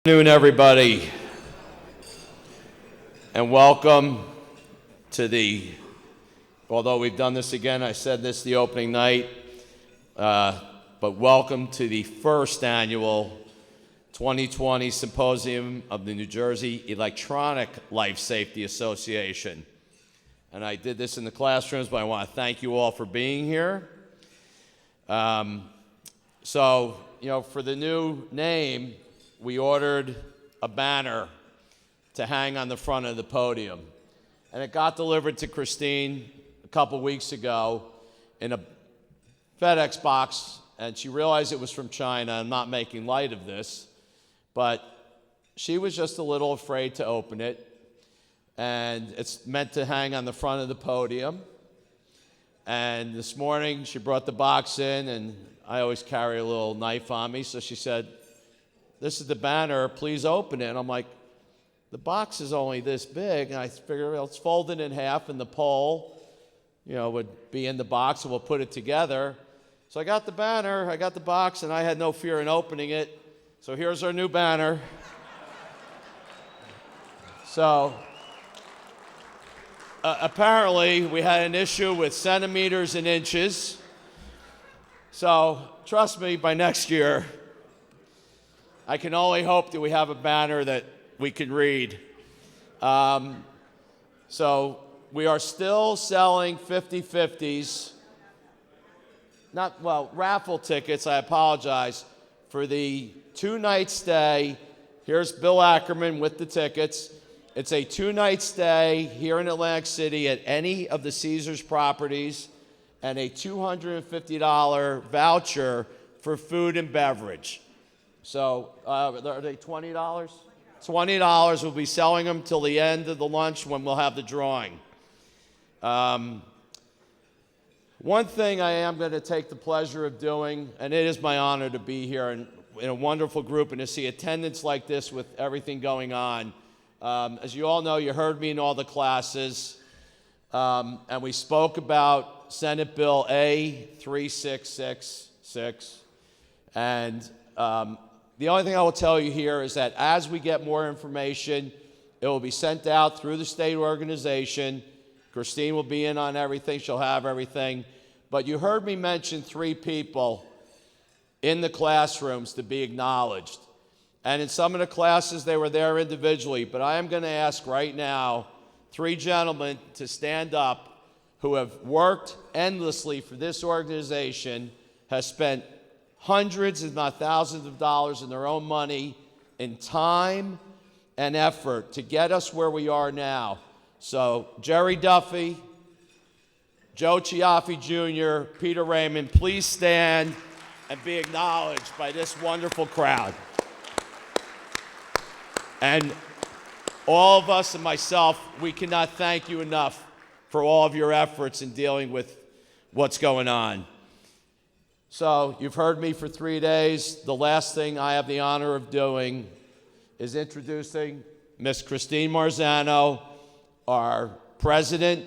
Good afternoon, everybody, and welcome to although we've done this again, I said this the opening night, but welcome to the first annual 2020 Symposium of the New Jersey Electronic Life Safety Association. And I did this in the classrooms, but I want to thank you all for being here. For the new name, we ordered a banner to hang on the front of the podium. And it got delivered to Christine a couple weeks ago in a FedEx box, and she realized it was from China. I'm not making light of this, but she was just a little afraid to open it. And it's meant to hang on the front of the podium. And this morning, she brought the box in, and I always carry a little knife on me, so she said, "This is the banner, please open it." And I'm like, the box is only this big, and I figured, well, it's folded in half, and the pole, would be in the box, and we'll put it together. So I got the banner, I got the box, and I had no fear in opening it. So here's our new banner. So apparently, we had an issue with centimeters and inches. So trust me, by next year, I can only hope that we have a banner that we can read. So we are still selling 50/50s, raffle tickets, I apologize, for the two-night stay. Here's Bill Ackerman with the tickets. It's a two-night stay here in Atlantic City at any of the Caesars properties and a $250 voucher for food and beverage. So are they $20? $20. We'll be selling them till the end of the lunch when we'll have the drawing. One thing I am going to take the pleasure of doing, and it is my honor to be here in a wonderful group and to see attendance like this with everything going on. As you all know, you heard me in all the classes, and we spoke about Senate Bill A3666, and the only thing I will tell you here is that as we get more information, it will be sent out through the state organization. Christine will be in on everything. She'll have everything. But you heard me mention 3 people in the classrooms to be acknowledged. And in some of the classes, they were there individually. But I am going to ask right now 3 gentlemen to stand up who have worked endlessly for this organization, has spent hundreds, if not thousands of dollars in their own money, in time and effort to get us where we are now. So Jerry Duffy, Joe Chiaffi Jr., Peter Raymond, please stand and be acknowledged by this wonderful crowd. And all of us and myself, we cannot thank you enough for all of your efforts in dealing with what's going on. So you've heard me for 3 days. The last thing I have the honor of doing is introducing Miss Christine Marzano, our president,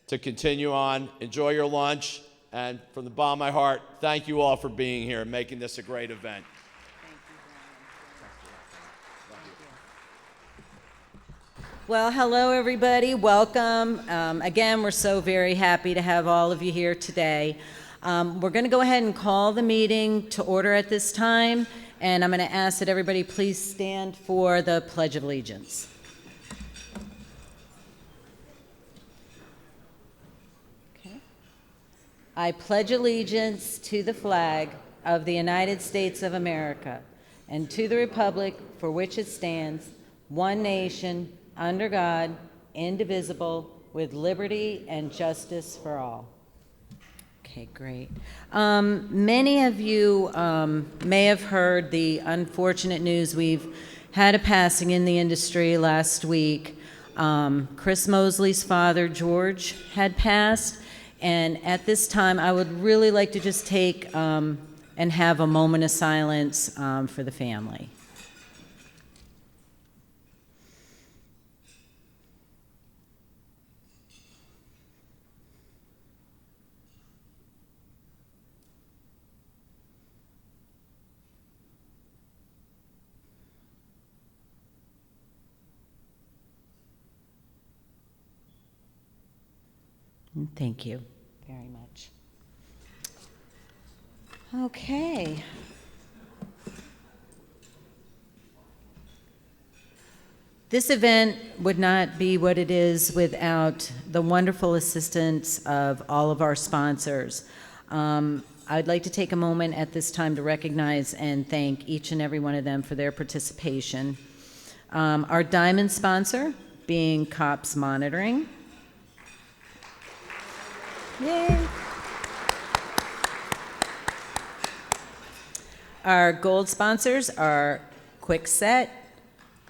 to continue on. Enjoy your lunch. And from the bottom of my heart, thank you all for being here and making this a great event. Well, hello, everybody. Welcome. Again, we're so very happy to have all of you here today. We're going to go ahead and call the meeting to order at this time, and I'm going to ask that everybody please stand for the Pledge of Allegiance. Okay. I pledge allegiance to the flag of the United States of America and to the republic for which it stands, one nation, under God, indivisible, with liberty and justice for all. Okay, great. Many of you may have heard the unfortunate news. We've had a passing in the industry last week. Chris Mosley's father, George, had passed. And at this time, I would really like to just take and have a moment of silence for the family. Thank you very much. Okay. This event would not be what it is without the wonderful assistance of all of our sponsors. I'd like to take a moment at this time to recognize and thank each and every one of them for their participation. Our diamond sponsor being COPS Monitoring. Yay. Our gold sponsors are Kwikset,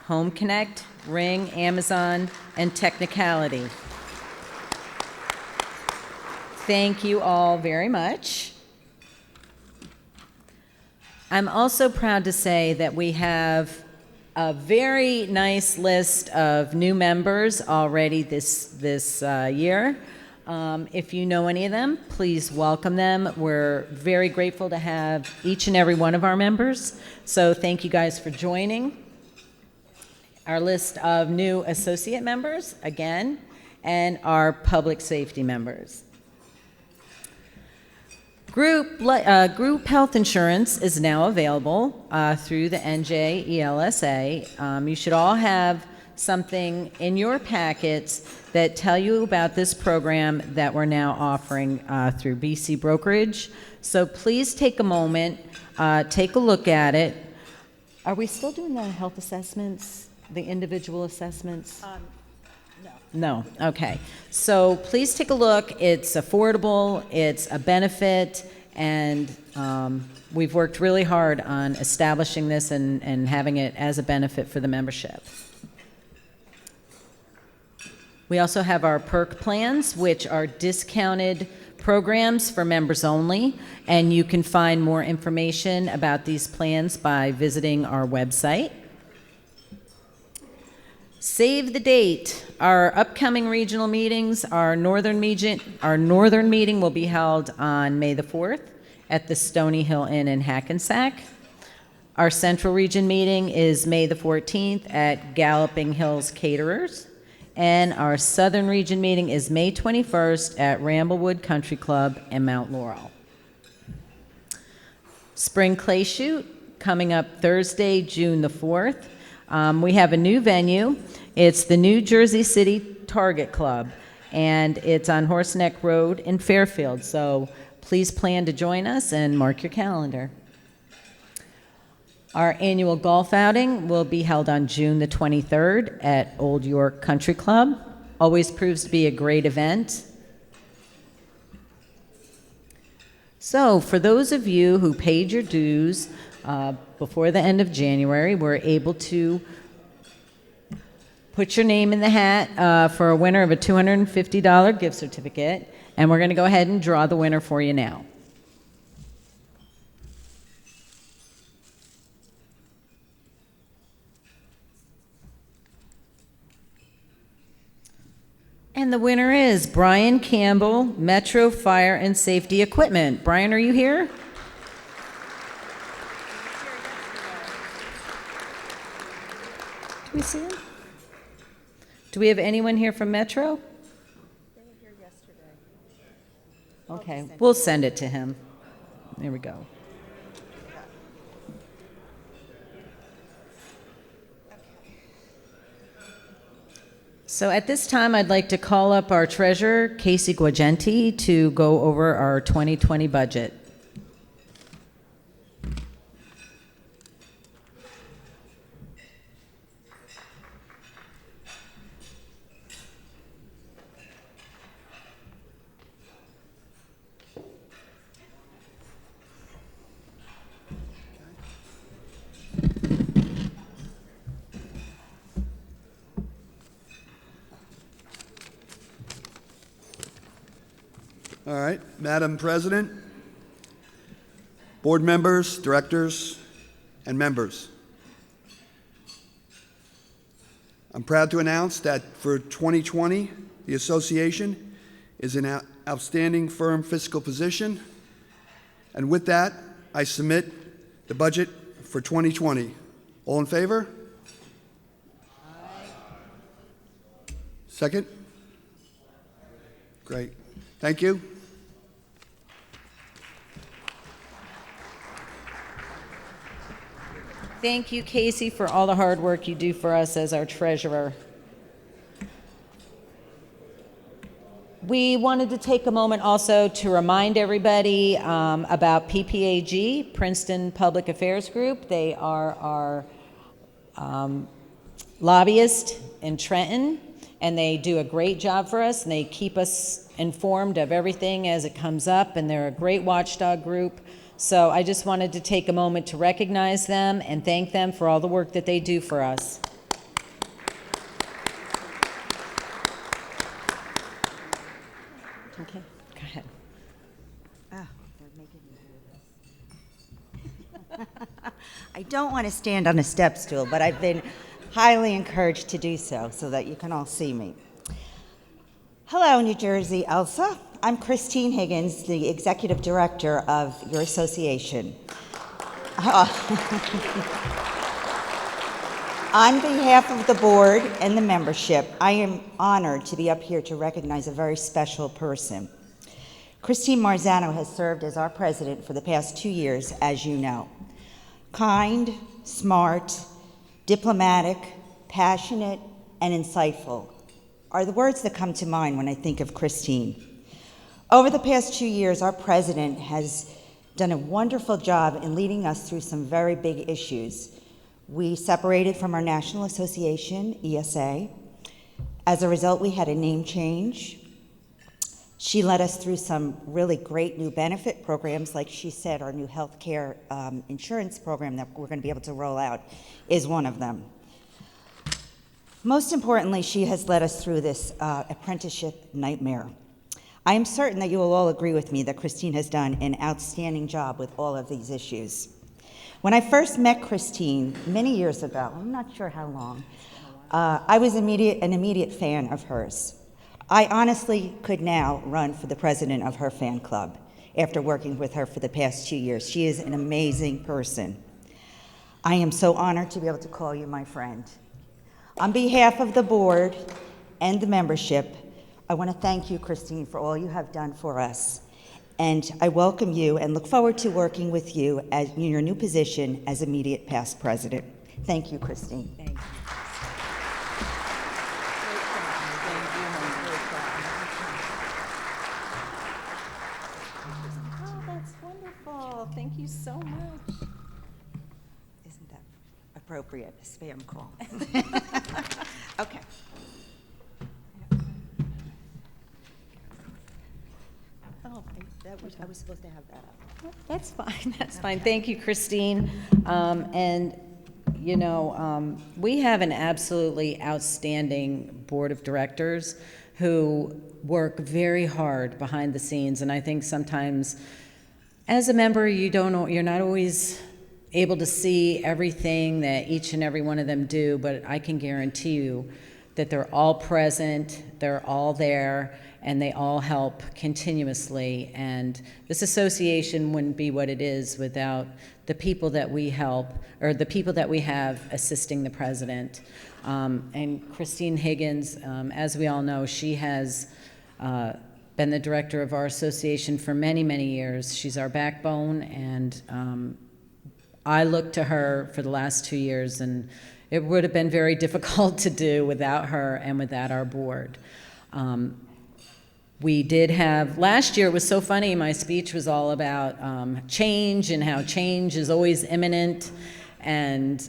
Home Connect, Ring, Amazon, and Technicality. Thank you all very much. I'm also proud to say that we have a very nice list of new members already this year. If you know any of them, please welcome them. We're very grateful to have each and every one of our members. So thank you guys for joining. Our list of new associate members, again, and our public safety members. Group health insurance is now available through the NJELSA. You should all have something in your packets that tell you about this program that we're now offering through BC Brokerage. So please take a moment, take a look at it. Are we still doing the health assessments? The individual assessments? No. No, okay. So please take a look. It's affordable, it's a benefit, and we've worked really hard on establishing this and having it as a benefit for the membership. We also have our perk plans, which are discounted programs for members only, and you can find more information about these plans by visiting our website. Save the date. Our upcoming regional meetings, our northern meeting will be held on May the 4th at the Stony Hill Inn in Hackensack. Our central region meeting is May the 14th at Galloping Hills Caterers. And our southern region meeting is May 21st at Ramblewood Country Club in Mount Laurel. Spring Clay Shoot coming up Thursday, June the 4th. We have a new venue. It's the New Jersey City Target Club, and it's on Horseneck Road in Fairfield. So please plan to join us and mark your calendar. Our annual golf outing will be held on June the 23rd at Old York Country Club. Always proves to be a great event. So for those of you who paid your dues before the end of January, we're able to put your name in the hat for a winner of a $250 gift certificate, and we're going to go ahead and draw the winner for you now. And the winner is Brian Campbell, Metro Fire and Safety Equipment. Brian, are you here? Do we see him? Do we have anyone here from Metro? They were here yesterday. Okay, we'll send it to him. There we go. So at this time, I'd like to call up our treasurer, Casey Guagenti, to go over our 2020 budget. All right, Madam President, board members, directors, and members. I'm proud to announce that for 2020, the association is in an outstanding firm fiscal position. And with that, I submit the budget for 2020. All in favor? Aye. Second? Great. Thank you. Thank you, Casey, for all the hard work you do for us as our treasurer. We wanted to take a moment also to remind everybody about PPAG, Princeton Public Affairs Group. They are our lobbyist in Trenton, and they do a great job for us, and they keep us informed of everything as it comes up, and they're a great watchdog group. So I just wanted to take a moment to recognize them and thank them for all the work that they do for us. Okay, go ahead. Oh, they're making me do this. I don't want to stand on a step stool, but I've been highly encouraged to do so that you can all see me. Hello, New Jersey ELSA. I'm Christine Higgins, the Executive Director of your association. On behalf of the board and the membership, I am honored to be up here to recognize a very special person. Christine Marzano has served as our president for the past 2 years, as you know. Kind, smart, diplomatic, passionate, and insightful are the words that come to mind when I think of Christine. Over the past 2 years, our president has done a wonderful job in leading us through some very big issues. We separated from our national association, ESA. As a result, we had a name change. She led us through some really great new benefit programs. Like she said, our new health care insurance program that we're going to be able to roll out is one of them. Most importantly, she has led us through this apprenticeship nightmare. I am certain that you will all agree with me that Christine has done an outstanding job with all of these issues. When I first met Christine many years ago, I'm not sure how long, I was an immediate fan of hers. I honestly could now run for the president of her fan club after working with her for the past 2 years. She is an amazing person. I am so honored to be able to call you my friend. On behalf of the board and the membership, I want to thank you, Christine, for all you have done for us. And I welcome you and look forward to working with you in your new position as immediate past president. Thank you, Christine. Thank you. Oh, that's wonderful. Thank you so much. Isn't that appropriate? A spam call. Okay. Oh, I was supposed to have that up. That's fine, that's fine. Thank you, Christine. And, you know, we have an absolutely outstanding board of directors who work very hard behind the scenes. And I think sometimes, as a member, you're not always able to see everything that each and every one of them do, but I can guarantee you that they're all present, they're all there, and they all help continuously. And this association wouldn't be what it is without the people that we help, or the people that we have assisting the president. And Christine Higgins, as we all know, she has been the director of our association for many, many years. She's our backbone, and I look to her for the last 2 years, and it would have been very difficult to do without her and without our board. We did have, last year it was so funny, my speech was all about change and how change is always imminent, and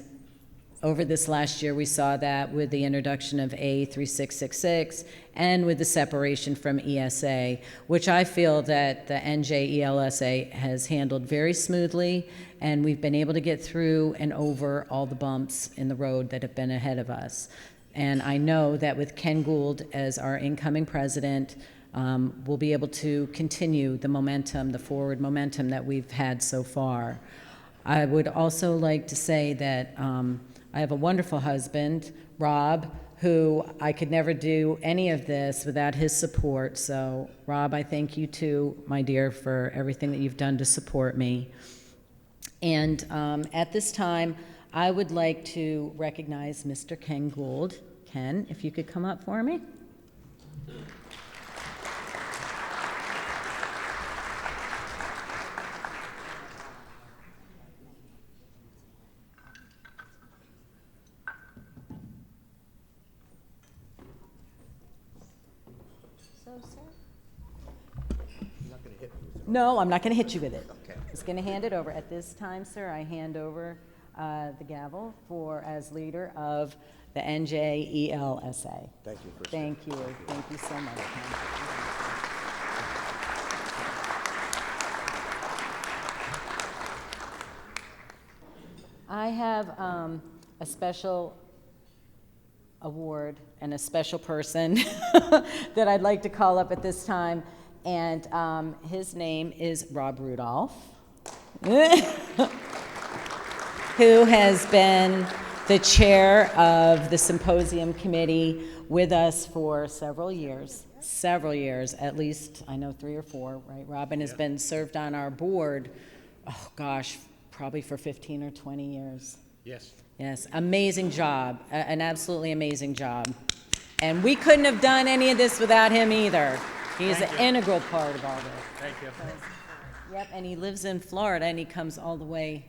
over this last year we saw that with the introduction of A3666 and with the separation from ESA, which I feel that the NJELSA has handled very smoothly, and we've been able to get through and over all the bumps in the road that have been ahead of us. And I know that with Ken Gould as our incoming president, we'll be able to continue the momentum, the forward momentum that we've had so far. I would also like to say that I have a wonderful husband, Rob, who I could never do any of this without his support. So, Rob, I thank you too, my dear, for everything that you've done to support me. And at this time, I would like to recognize Mr. Ken Gould. Ken, if you could come up for me. No, I'm not going to hit you with it. Okay. I'm just going to hand it over. At this time, sir, I hand over the gavel as leader of the NJELSA. Thank you, Christine. Thank you. Thank you so much. I have a special award and a special person that I'd like to call up at this time, and his name is Rob Rudolph, who has been the chair of the Symposium Committee with us for several years, at least, I know 3 or 4, right? Robin has been served on our board, oh gosh, probably for 15 or 20 years. Yes. Yes, amazing job, an absolutely amazing job. And we couldn't have done any of this without him either. He's an integral part of all this. Thank you. Yep, and he lives in Florida, and he comes all the way,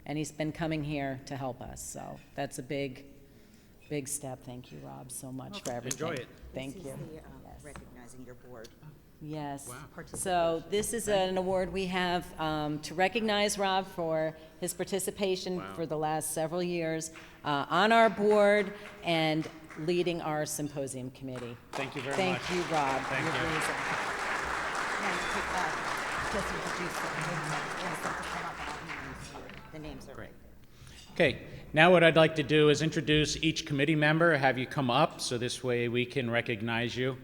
and he's been coming here to help us. So that's a big, big step. Thank you, Rob, so much for everything. Enjoy it. Thank you. This is recognizing your board. Yes. Wow. So this is an award we have to recognize Rob for his participation for the last several years on our board and leading our Symposium Committee. Thank you very Thank much. you, Rob. Thank You're you. amazing. The names are Great. Okay, now what I'd like to do is introduce each committee member, have you come up, so this way we can recognize you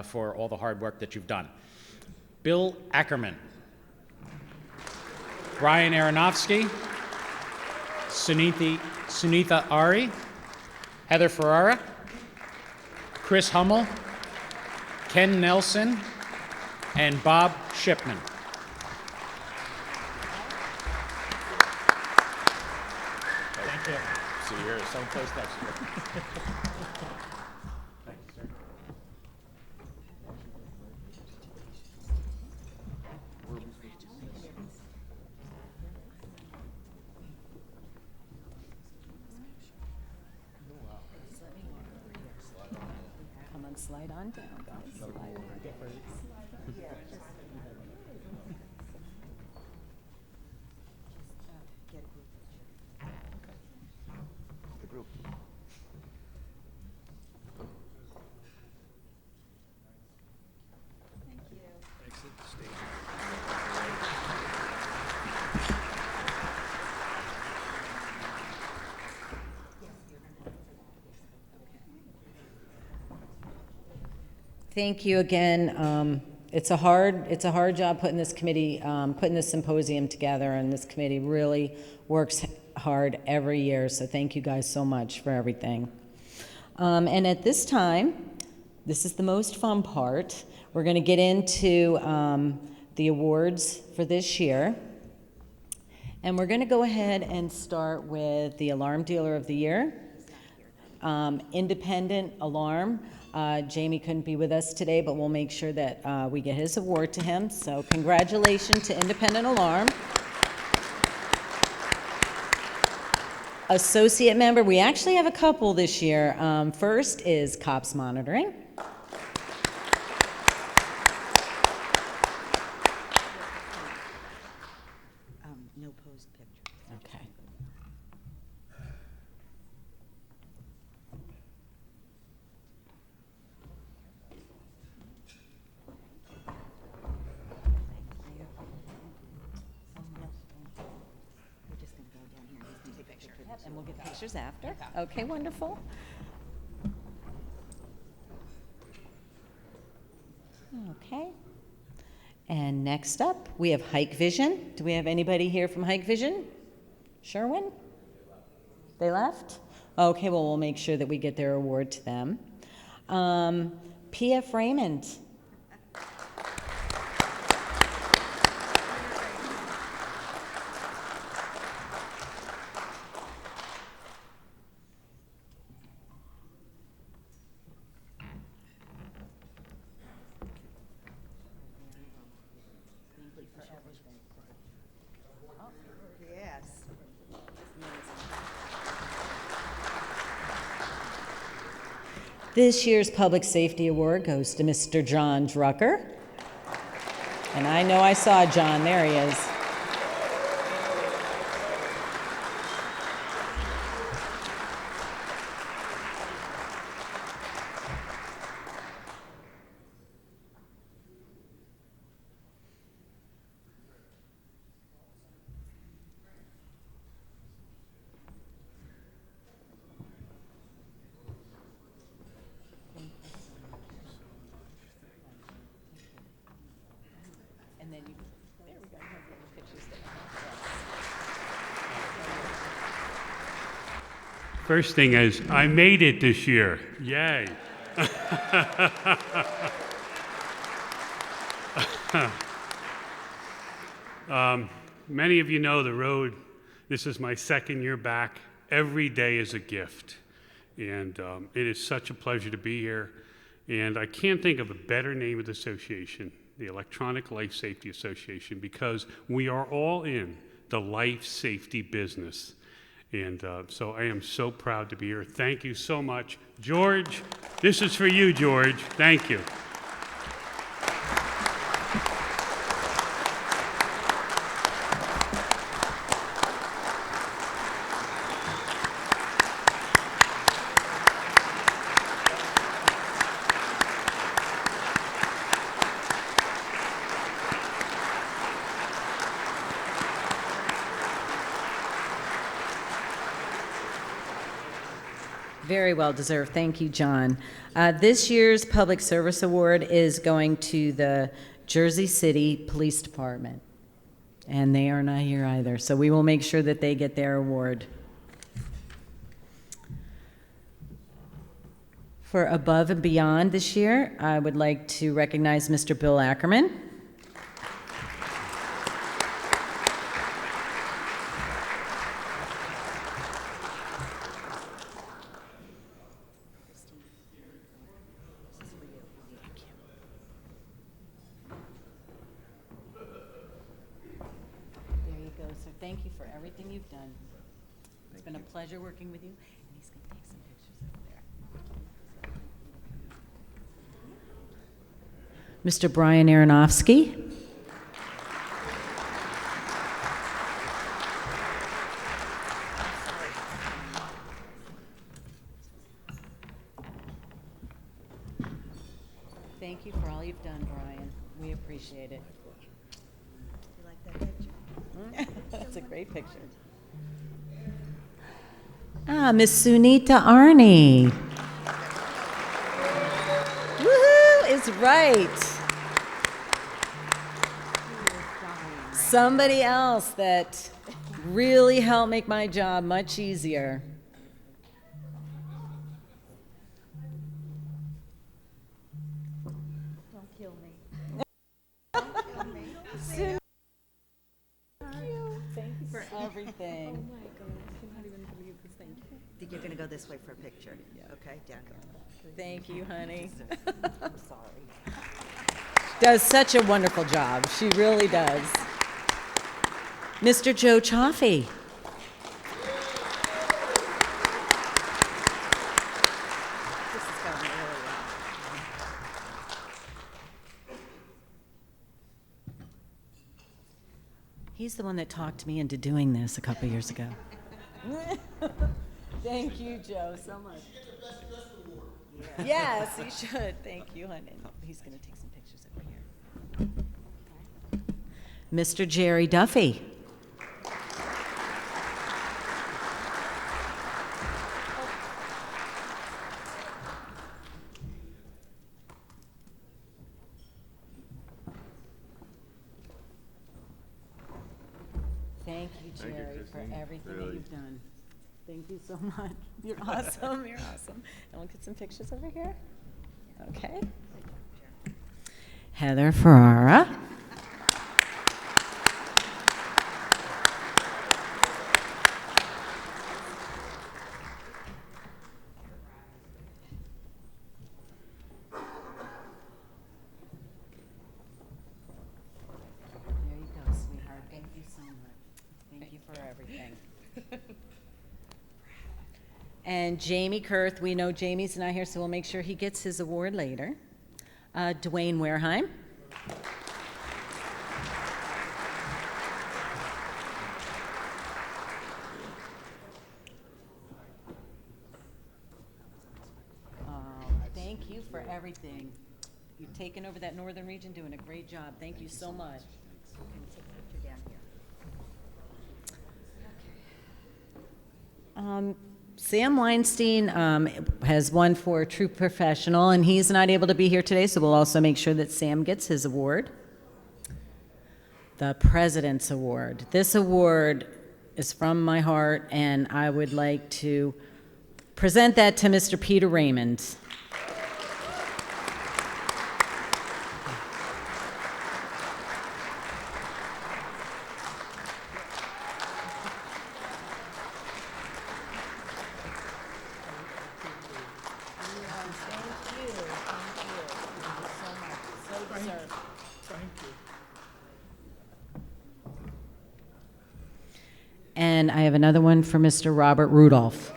for all the hard work that you've done. Bill Ackerman, Brian Aronofsky, Sunitha Ari, Heather Ferrara, Chris Hummel, Ken Nelson, and Bob Shipman. Thank you. See you here someplace next year. Thank you, sir. Come on, slide on down, guys. Slide on down. The group. Thank you again. It's a hard job putting this committee, putting this symposium together, and this committee really works hard every year. So thank you guys so much for everything. And at this time, this is the most fun part. We're going to get into the awards for this year. And we're going to go ahead and start with the Alarm Dealer of the Year. Independent Alarm. Jamie couldn't be with us today, but we'll make sure that we get his award to him. So congratulations to Independent Alarm. Associate member, we actually have a couple this year. First is Cops Monitoring. No posed picture. Okay. We're just going to go down here. He's going to take a picture. Yep, and we'll get pictures after. Okay, wonderful. Okay. And next up, we have Hike Vision. Do we have anybody here from Hike Vision? Sherwin? They left? Okay, well, we'll make sure that we get their award to them. P.F. Raymond. Yes. This year's Public Safety Award goes to Mr. John Drucker. And I know I saw John. There he is. And then you, there we go. You have little pictures there. First thing is, I made it this year. Yay. Many of you know the road. This is my second year back. Every day is a gift. And it is such a pleasure to be here. And I can't think of a better name of the association, the Electronic Life Safety Association, because we are all in the life safety business. And so I am so proud to be here. Thank you so much. George, this is for you, George. Thank you. Very well deserved. Thank you, John. This year's Public Service Award is going to the Jersey City Police Department. And they are not here either, so we will make sure that they get their award. For Above and Beyond this year, I would like to recognize Mr. Bill Ackerman. Thank you for everything you've done. It's been a pleasure working with you. And he's going to take some pictures over there. Mr. Brian Aronofsky. Thank you for all you've done, Brian. We appreciate it. You like that picture? That's a great picture. Miss Sunita Arnie. Woohoo is right. Somebody else that really helped make my job much easier. Don't kill me. Thank you for everything. I cannot even believe this. Thank you. Think you're going to go this way for a picture? Okay, down here. Thank you, honey. I'm sorry. Does such a wonderful job. She really does. Mr. Joe Chaffee. This is going really well. He's the one that talked me into doing this a couple years ago. Thank you, Joe, so much. Yes, he should. Thank you, honey. He's going to take some pictures over here. Mr. Jerry Duffy. Thank you, Jerry, for everything that you've done. Thank you so much. You're awesome. You're awesome. And we'll get some pictures over here. Okay. Heather Ferrara. There you go, sweetheart. Thank you so much. Thank you for everything. And Jamie Kurth, we know Jamie's not here, so we'll make sure he gets his award later. Dwayne Wareheim. everything. You've taken over that northern region, doing a great job. Thank you so much. Sam Weinstein has won for True Professional, and he's not able to be here today, so we'll also make sure that Sam gets his award. The President's Award. This award is from my heart, and I would like to present that to Mr. Peter Raymond. And I have another one for Mr. Robert Rudolph.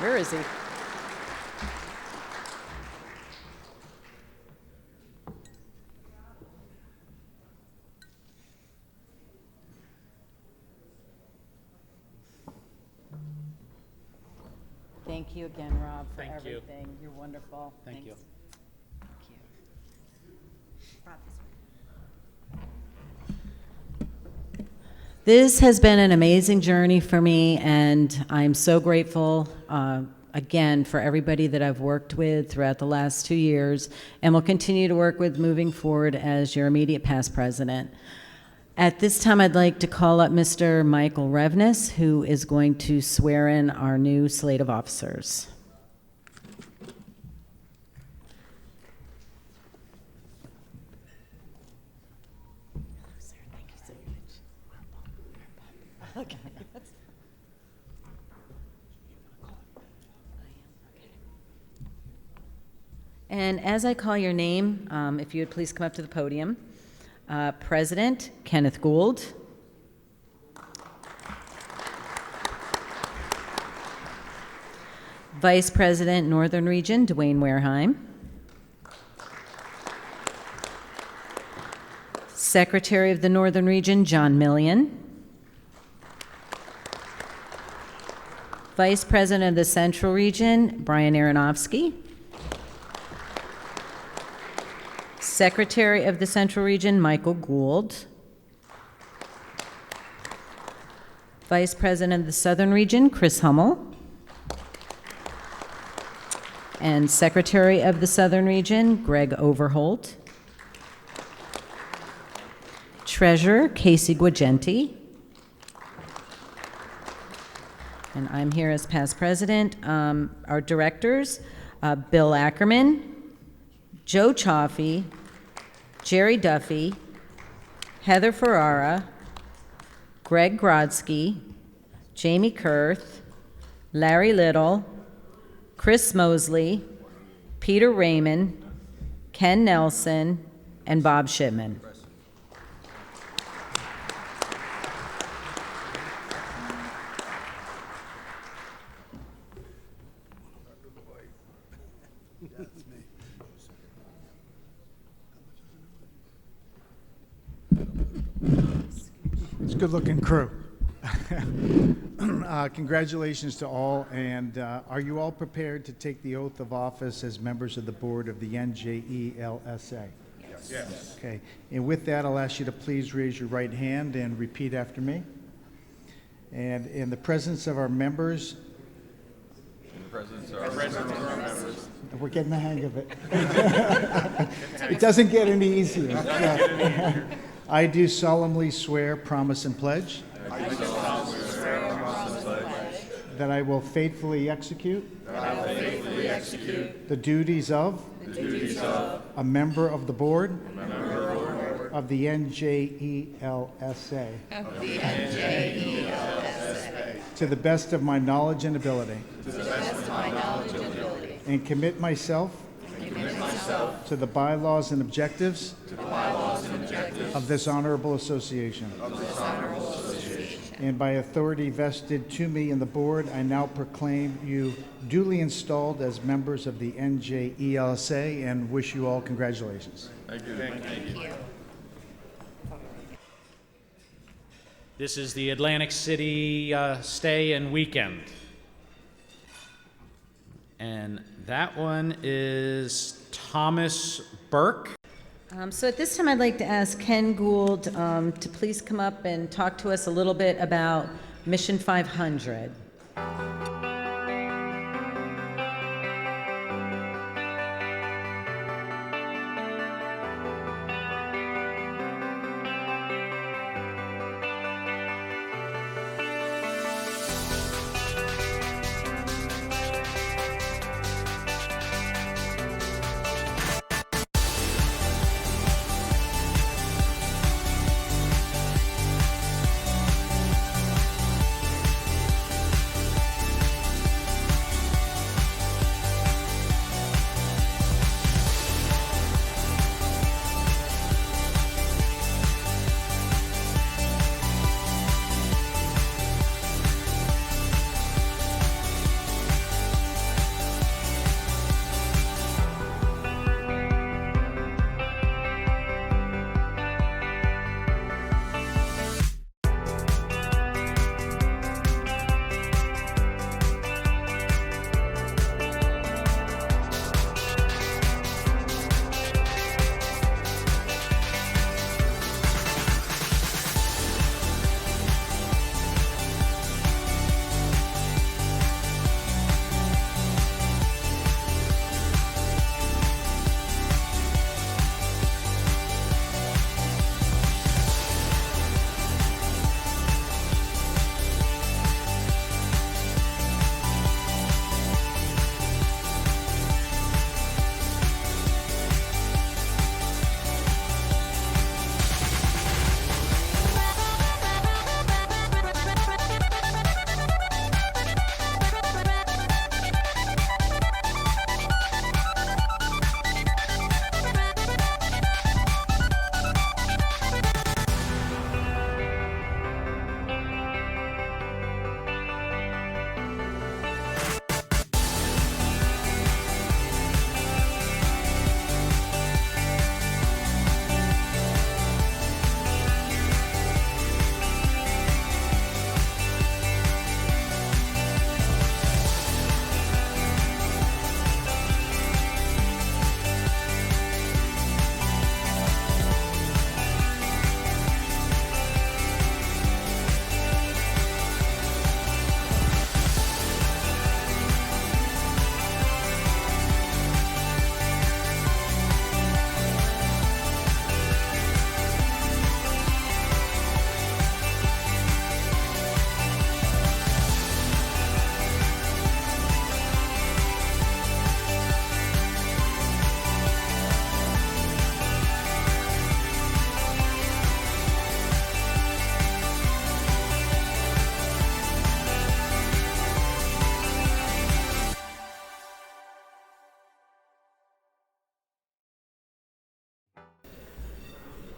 Where is he? Thank you again, Rob, for Thank you. everything. You're wonderful. Thank you. Thanks. Thank you. Rob, this way. This has been an amazing journey for me, and I'm so grateful, again, for everybody that I've worked with throughout the last 2 years, and will continue to work with moving forward as your immediate past president. At this time, I'd like to call up Mr. Michael Revnes, who is going to swear in our new slate of officers. Okay. And as I call your name, if you would please come up to the podium. President Kenneth Gould. Vice President Northern Region Dwayne Wareheim. Secretary of the Northern Region John Millian. Vice President of the Central Region, Brian Aronofsky. Secretary of the Central Region, Michael Gould. Vice President of the Southern Region, Chris Hummel. And Secretary of the Southern Region, Greg Overholt. Treasurer, Casey Guagenti. And I'm here as past president. Our directors, Bill Ackerman, Joe Chaffee, Jerry Duffy, Heather Ferrara, Greg Grodsky, Jamie Kurth, Larry Little, Chris Mosley, Peter Raymond, Ken Nelson, and Bob Shipman. It's a good-looking crew. Congratulations to all, and are you all prepared to take the oath of office as members of the board of the NJELSA? Yes. Okay, and with that, I'll ask you to please raise your right hand and repeat after me. And in the presence of our members, we're getting the hang of it. It doesn't get any easier. I do solemnly swear, promise, and pledge that I will faithfully execute the duties of a member of the board of the NJELSA to the best of my knowledge and ability, and commit myself to the bylaws and objectives of this honorable association. And by authority vested to me in the board, I now proclaim you duly installed as members of the NJELSA and wish you all congratulations. Thank you. Thank you. This is the Atlantic City stay and weekend. And that one is Thomas Burke. So at this time, I'd like to ask Ken Gould to please come up and talk to us a little bit about Mission 500.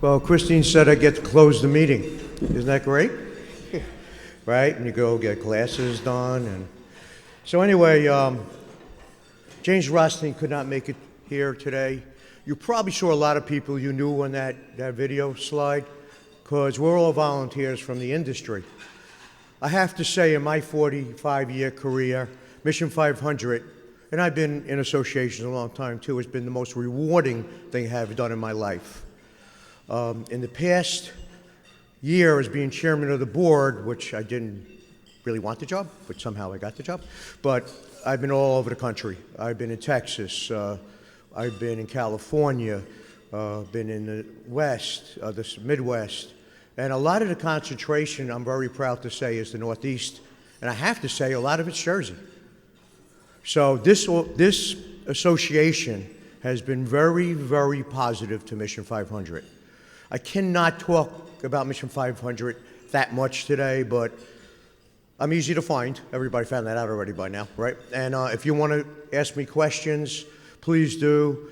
Well, Christine said I get to close the meeting. Isn't that great? Right? And you go get glasses done. And so anyway, James Rothstein could not make it here today. You probably saw a lot of people you knew on that video slide, because we're all volunteers from the industry. I have to say, in my 45-year career, Mission 500, and I've been in associations a long time too, has been the most rewarding thing I have done in my life. In the past year as being chairman of the board, which I didn't really want the job, but somehow I got the job, but I've been all over the country. I've been in Texas, I've been in California, been in the West, the Midwest, and a lot of the concentration, I'm very proud to say, is the Northeast, and I have to say a lot of it's Jersey. So this association has been very, very positive to Mission 500. I cannot talk about Mission 500 that much today, but I'm easy to find. Everybody found that out already by now, right? And if you want to ask me questions, please do.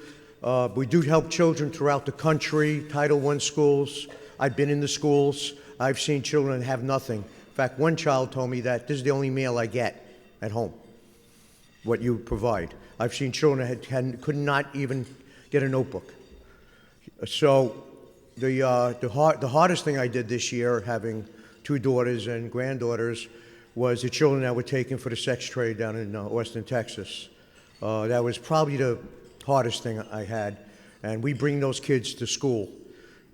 We do help children throughout the country, Title I schools. I've been in the schools. I've seen children that have nothing. In fact, one child told me that this is the only meal I get at home, what you provide. I've seen children that could not even get a notebook. So the hardest thing I did this year, having two daughters and granddaughters, was the children that were taken for the sex trade down in Austin, Texas. That was probably the hardest thing I had. And we bring those kids to school,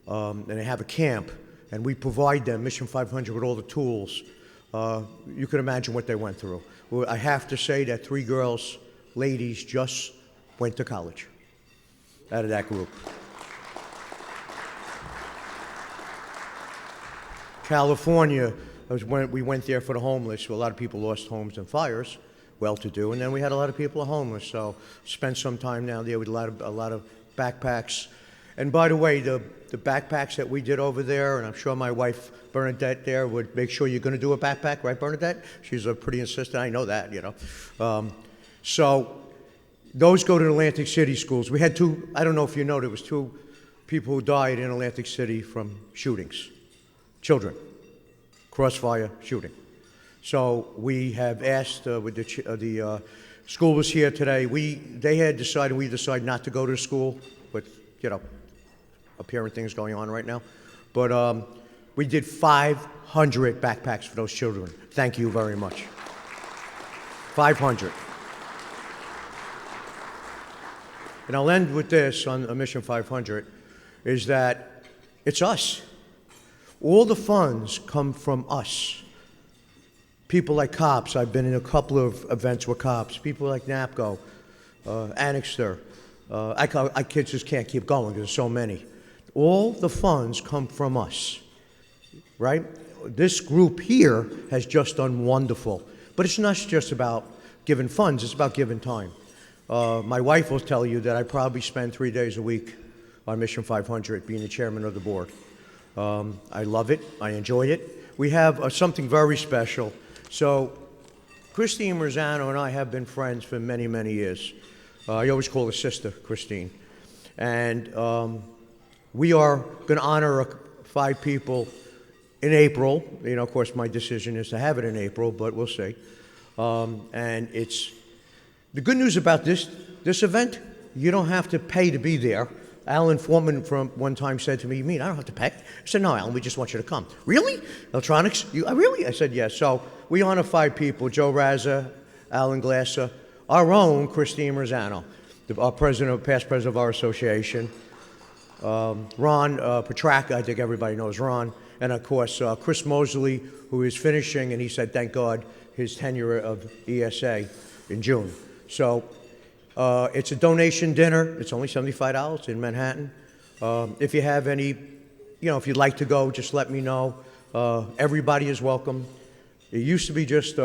and they have a camp, and we provide them, Mission 500, with all the tools. You can imagine what they went through. Well, I have to say that 3 girls, ladies, just went to college out of that group. California, was when we went there for the homeless. A lot of people lost homes in fires, well-to-do, and then we had a lot of people homeless. So spent some time down there with a lot of backpacks. And by the way, the backpacks that we did over there, and I'm sure my wife Bernadette there would make sure you're going to do a backpack, right, Bernadette? She's a pretty insistent. I know that, you know. So those go to Atlantic City schools. We had 2. I don't know if you know, there was 2 people who died in Atlantic City from shootings. Children, crossfire shooting. So we have asked, with the school was here today, they had decided, we decided not to go to school, but, you know, apparent things going on right now. But we did 500 backpacks for those children. Thank you very much. 500. And I'll end with this on Mission 500, is that it's us. All the funds come from us. People like cops. I've been in a couple of events with cops. People like NAPCO, Annixter. I kids just can't keep going because there's so many. All the funds come from us, right? This group here has just done wonderful. But it's not just about giving funds, it's about giving time. My wife will tell you that I probably spend 3 days a week on Mission 500, being the chairman of the board. I love it. I enjoy it. We have something very special. So Christine Marzano and I have been friends for many, many years. I always call her sister, Christine. And we are going to honor 5 people in April. You know, of course, my decision is to have it in April, but we'll see. And it's the good news about this event, you don't have to pay to be there. Alan Foreman from one time said to me, "You mean I don't have to pay?" I said, "No, Alan, we just want you to come." "Really? Electronics? Really?" I said, "Yes." So we honor 5 people: Joe Razza, Alan Glasser, our own Christine Marzano, our past president of our association, Ron Petraka, I think everybody knows Ron, and of course Chris Mosley, who is finishing, and he said, thank God, his tenure of ESA in June. So it's a donation dinner. It's only $75 in Manhattan. If you have any, if you'd like to go, just let me know. Everybody is welcome. It used to be just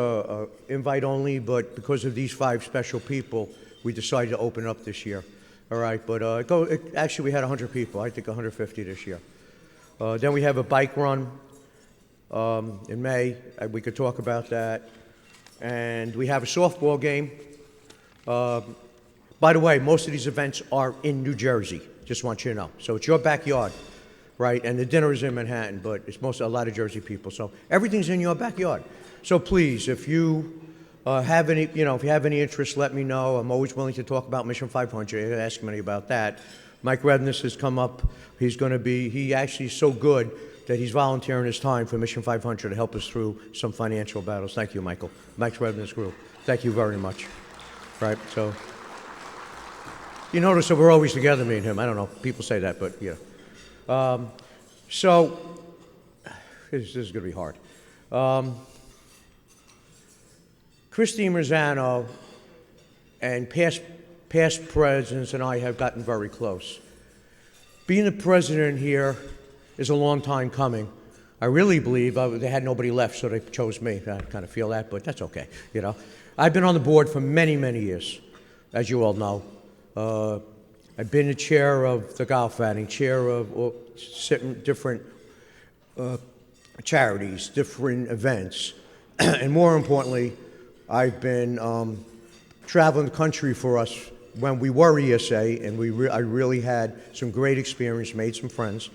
invite only, but because of these 5 special people, we decided to open up this year. All right, but actually we had 100 people. I think 150 this year. Then we have a bike run in May. We could talk about that. And we have a softball game. By the way, most of these events are in New Jersey. Just want you to know. So it's your backyard, right? And the dinner is in Manhattan, but it's a lot of Jersey people. So everything's in your backyard. So please, if you have any, if you have any interest, let me know. I'm always willing to talk about Mission 500. Ask me about that. Mike Redness has come up. He actually is so good that he's volunteering his time for Mission 500 to help us through some financial battles. Thank you, Michael. Mike Redness group. Thank you very much. Right, so. You notice that we're always together, me and him. I don't know. People say that, but yeah. So, this is going to be hard. Christine Marzano and past presidents and I have gotten very close. Being the president here is a long time coming. I really believe they had nobody left, so they chose me. I kind of feel that, but that's okay. I've been on the board for many, many years, as you all know. I've been the chair of the golf outing, chair of different charities, different events, and more importantly, I've been traveling the country for us when we were ESA, and I really had some great experience, made some friends.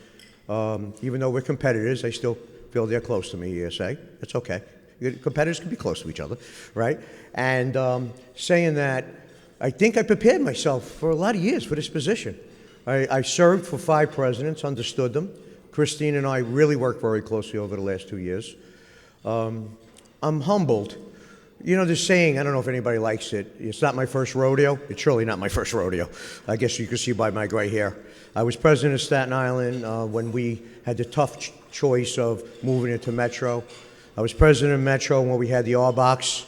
Even though we're competitors, I still feel they're close to me, ESA. It's okay. Competitors can be close to each other, right? And saying that, I think I prepared myself for a lot of years for this position. I served for 5 presidents, understood them. Christine and I really worked very closely over the last 2 years. I'm humbled You know, this saying, I don't know if anybody likes it. It's not my first rodeo. It's surely not my first rodeo. I guess you can see by my gray hair. I was president of Staten Island when we had the tough choice of moving into Metro. I was president of Metro when we had the R-Box,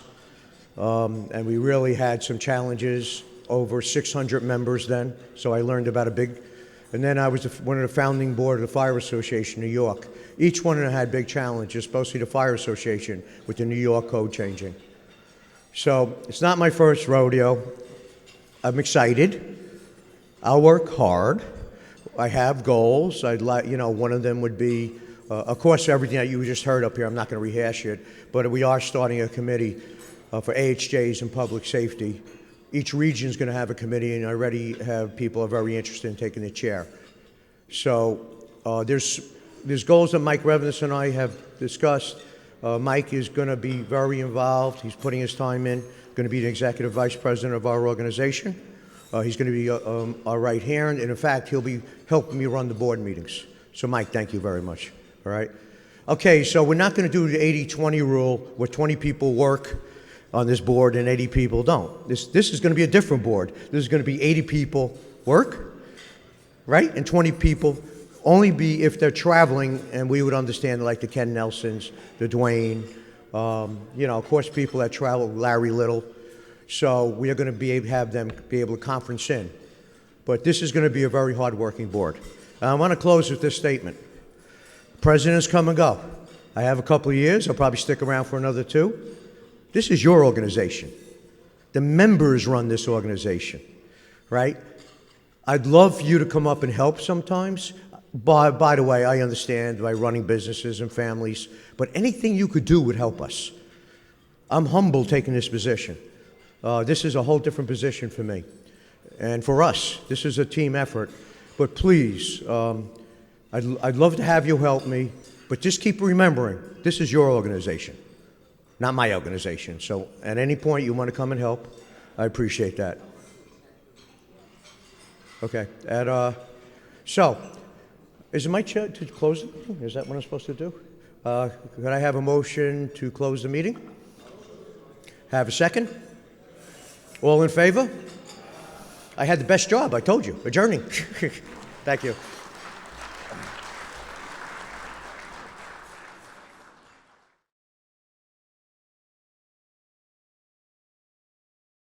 and we really had some challenges, over 600 members then, so I learned about and then I was one of the founding board of the Fire Association, New York. Each one of them had big challenges, mostly the Fire Association with the New York code changing. So it's not my first rodeo. I'm excited. I'll work hard. I have goals. I'd like, one of them would be, of course, everything that you just heard up here. I'm not going to rehash it, but we are starting a committee for AHJs and public safety. Each region is going to have a committee, and I already have people who are very interested in taking the chair. So there's goals that Mike Revenus and I have discussed. Mike is going to be very involved. He's putting his time in, going to be the executive vice president of our organization. He's going to be our right hand, and in fact, he'll be helping me run the board meetings. So Mike, thank you very much, all right? Okay, so we're not going to do the 80-20 rule where 20 people work on this board and 80 people don't. This is going to be a different board. This is going to be 80 people work, right? And 20 people only be if they're traveling, and we would understand like the Ken Nelsons, the Dwayne, of course people that travel, Larry Little. So we are going to have them be able to conference in. But this is going to be a very hard-working board. I want to close with this statement. Presidents come and go. I have a couple of years. I'll probably stick around for another 2. This is your organization. The members run this organization, right? I'd love for you to come up and help sometimes. By the way, I understand by running businesses and families, but anything you could do would help us. I'm humble taking this position. This is a whole different position for me. And for us, this is a team effort. But please, I'd love to have you help me, but just keep remembering, this is your organization, not my organization. So at any point you want to come and help, I appreciate that. Okay. So, is it my chair to close the meeting? Is that what I'm supposed to do? Could I have a motion to close the meeting? Have a second? All in favor? I had the best job, I told you, adjourning. Thank you.